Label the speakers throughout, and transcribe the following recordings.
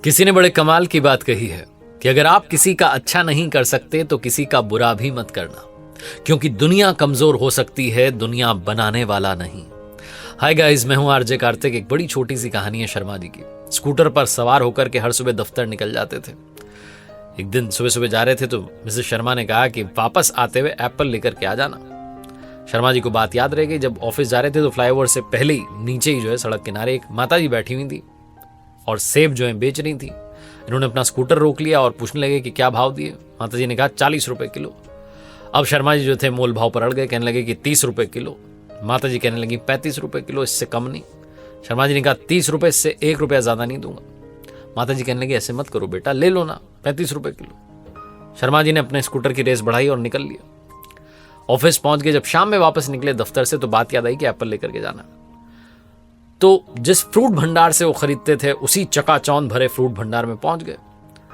Speaker 1: किसी ने बड़े कमाल की बात कही है कि अगर आप किसी का अच्छा नहीं कर सकते तो किसी का बुरा भी मत करना, क्योंकि दुनिया कमजोर हो सकती है, दुनिया बनाने वाला नहीं। हाय गाइस, मैं हूं आरजे कार्तिक। एक बड़ी छोटी सी कहानी है शर्मा जी की। स्कूटर पर सवार होकर के हर सुबह दफ्तर निकल जाते थे। एक दिन सुबह सुबह जा रहे थे तो मिसेस शर्मा ने कहा कि वापस आते हुए एप्पल लेकर के आ जाना। शर्मा जी को बात याद रह गई। जब ऑफिस जा रहे थे तो फ्लाईओवर से पहले ही नीचे ही जो है सड़क किनारे एक माता जी बैठी हुई थी और सेब जो है बेच रही थी। इन्होंने अपना स्कूटर रोक लिया और पूछने लगे कि क्या भाव दिए। माता जी ने कहा 40 रुपए किलो। अब शर्मा जी जो थे मोल भाव पर अड़ गए, कहने लगे कि 30 रुपए किलो। माता जी कहने लगी 35 रुपए किलो, इससे कम नहीं। शर्मा जी ने कहा 30 रुपए, इससे 1 रुपया ज्यादा नहीं दूंगा। माता जी कहने लगी ऐसे मत करो बेटा, ले लो ना 35 रुपए किलो। शर्मा जी ने अपने स्कूटर की रेस बढ़ाई और निकल लिया। ऑफिस पहुंच गए। जब शाम में वापस निकले दफ्तर से तो बात याद आई कि एप्पल लेकर के जाना। तो जिस फ्रूट भंडार से वो खरीदते थे उसी चकाचौंध भरे फ्रूट भंडार में पहुंच गए।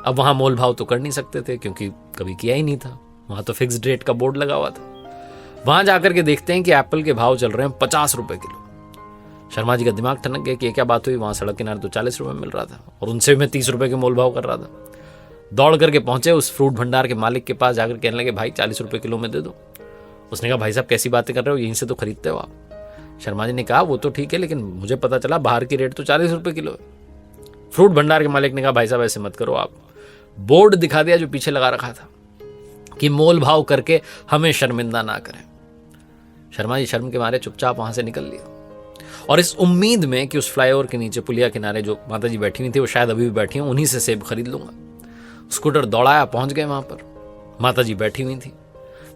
Speaker 1: अब वहां मोल भाव तो कर नहीं सकते थे क्योंकि कभी किया ही नहीं था। वहां तो फिक्स्ड रेट का बोर्ड लगा हुआ था। वहां जाकर के देखते हैं कि एप्पल के भाव चल रहे हैं 50 रुपए किलो। शर्मा जी का दिमाग ठनक गया कि ये क्या बात हुई। वहां सड़क किनारे तो 40 रुपए मिल रहा था और उनसे मैं 30 रुपए के मोल भाव कर रहा था। दौड़ करके पहुंचे उस फ्रूट भंडार के मालिक के पास। जाकर कहने लगे भाई 40 रुपए किलो में दे दो। उसने कहा भाई साहब कैसी बातें कर रहे हो, यहीं से तो खरीदते हो आप। शर्मा जी ने कहा वो तो ठीक है, लेकिन मुझे पता चला बाहर की रेट तो 40 रुपए किलो है। फ्रूट भंडार के मालिक ने कहा भाई साहब ऐसे मत करो, आप बोर्ड दिखा दिया जो पीछे लगा रखा था कि मोल भाव करके हमें शर्मिंदा ना करें। शर्मा जी शर्म के मारे चुपचाप वहां से निकल लिया और इस उम्मीद में कि उस फ्लाईओवर के नीचे पुलिया किनारे जो माता जी बैठी हुई थी वो शायद अभी भी बैठी हूं, उन्हीं से सेब खरीद लूंगा। स्कूटर दौड़ाया, पहुंच गए वहां पर। माता जी बैठी हुई थी।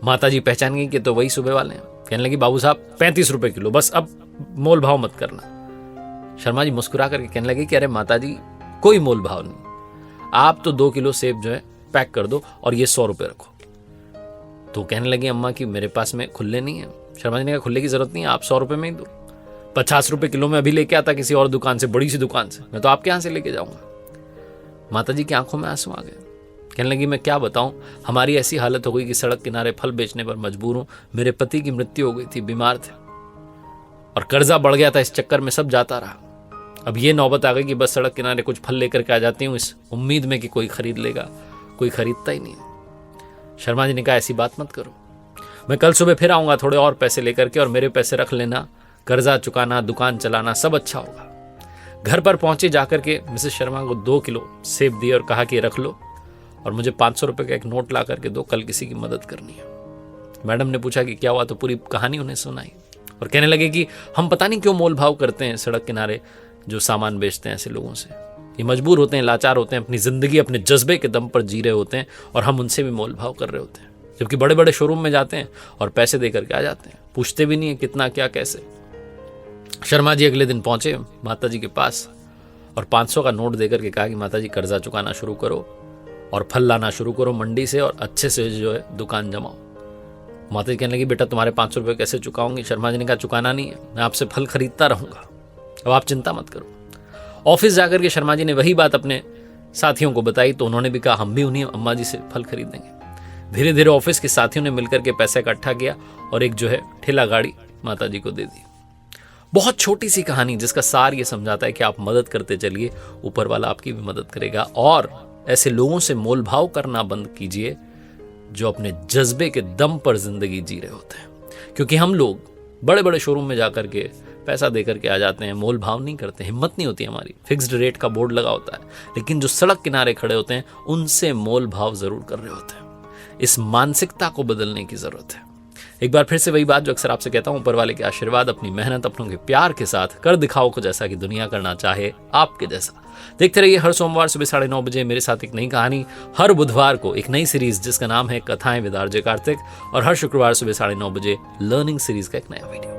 Speaker 1: माता जी पहचान गई कि तो वही सुबह वाले हैं। कहने लगी बाबू साहब 35 रुपए किलो, बस अब मोल भाव मत करना। शर्मा जी मुस्कुरा करके कहने लगी कि अरे माता जी कोई मोल भाव नहीं, आप तो 2 किलो सेब जो है पैक कर दो और ये 100 रुपए रखो। तो कहने लगी अम्मा कि मेरे पास में खुले नहीं है। शर्मा जी ने कहा खुले की जरूरत नहीं है, आप 100 रुपए में ही दो। 50 रुपए किलो में अभी लेके आता किसी और दुकान से, बड़ी सी दुकान से, मैं तो आपके यहां से लेके जाऊंगा। माता जी की आंखों में आंसू आ गए। कहने लगी मैं क्या बताऊं, हमारी ऐसी हालत हो गई कि सड़क किनारे फल बेचने पर मजबूर हूं। मेरे पति की मृत्यु हो गई थी, बीमार थे और कर्जा बढ़ गया था, इस चक्कर में सब जाता रहा। अब ये नौबत आ गई कि बस सड़क किनारे कुछ फल लेकर के आ जाती हूं इस उम्मीद में कि कोई खरीद लेगा, कोई खरीदता ही नहीं। शर्मा जी ने कहा ऐसी बात मत करो, मैं कल सुबह फिर आऊंगा थोड़े और पैसे लेकर के और मेरे पैसे रख लेना, कर्जा चुकाना, दुकान चलाना सब अच्छा होगा। घर पर पहुंचे, जाकर के मिसेस शर्मा को 2 किलो सेब दिए और कहा कि रख लो और मुझे 500 रुपए का एक नोट ला करके दो, कल किसी की मदद करनी है। मैडम ने पूछा कि क्या हुआ, तो पूरी कहानी उन्हें सुनाई और कहने लगे कि हम पता नहीं क्यों मोल भाव करते हैं सड़क किनारे जो सामान बेचते हैं ऐसे लोगों से। ये मजबूर होते हैं, लाचार होते हैं, अपनी जिंदगी अपने जज्बे के दम पर जी रहे होते हैं और हम उनसे भी मोल भाव कर रहे होते हैं। जबकि बड़े बड़े शोरूम में जाते हैं और पैसे दे करके आ जाते हैं, पूछते भी नहीं है कितना क्या कैसे। शर्मा जी अगले दिन पहुंचे माता जी के पास और 500 का नोट देकर के कहा कि माता जी कर्जा चुकाना शुरू करो और फल लाना शुरू करो मंडी से और अच्छे से जो है दुकान जमाओ। माता जी कहने लगी बेटा तुम्हारे 500 रुपये कैसे चुकाऊंगी। शर्मा जी ने कहा चुकाना नहीं है, मैं आपसे फल खरीदता रहूंगा, अब आप चिंता मत करो। ऑफिस जाकर के शर्मा जी ने वही बात अपने साथियों को बताई तो उन्होंने भी कहा हम भी उन्हीं अम्मा जी से फल खरीदेंगे। धीरे धीरे ऑफिस के साथियों ने मिलकर के पैसा इकट्ठा किया और एक जो है ठेला गाड़ी माता जी को दे दी। बहुत छोटी सी कहानी जिसका सार ये समझाता है कि आप मदद करते चलिए, ऊपर वाला आपकी भी मदद करेगा। और ऐसे लोगों से मोल भाव करना बंद कीजिए जो अपने जज्बे के दम पर जिंदगी जी रहे होते हैं, क्योंकि हम लोग बड़े बड़े शोरूम में जाकर के पैसा देकर के आ जाते हैं, मोल भाव नहीं करते, हिम्मत नहीं होती हमारी। फिक्स्ड रेट का बोर्ड लगा होता है, लेकिन जो सड़क किनारे खड़े होते हैं उनसे मोल भाव जरूर कर रहे होते हैं। इस मानसिकता को बदलने की जरूरत है। एक बार फिर से वही बात जो अक्सर आपसे कहता हूं, ऊपर वाले के आशीर्वाद, अपनी मेहनत, अपनों के प्यार के साथ कर दिखाओ को जैसा कि दुनिया करना चाहे आपके जैसा। देखते रहिए हर सोमवार सुबह 9:30 बजे मेरे साथ एक नई कहानी, हर बुधवार को एक नई सीरीज जिसका नाम है कथाएं विद आरजे कार्तिक और हर शुक्रवार सुबह 9:30 बजे लर्निंग सीरीज का एक नया वीडियो।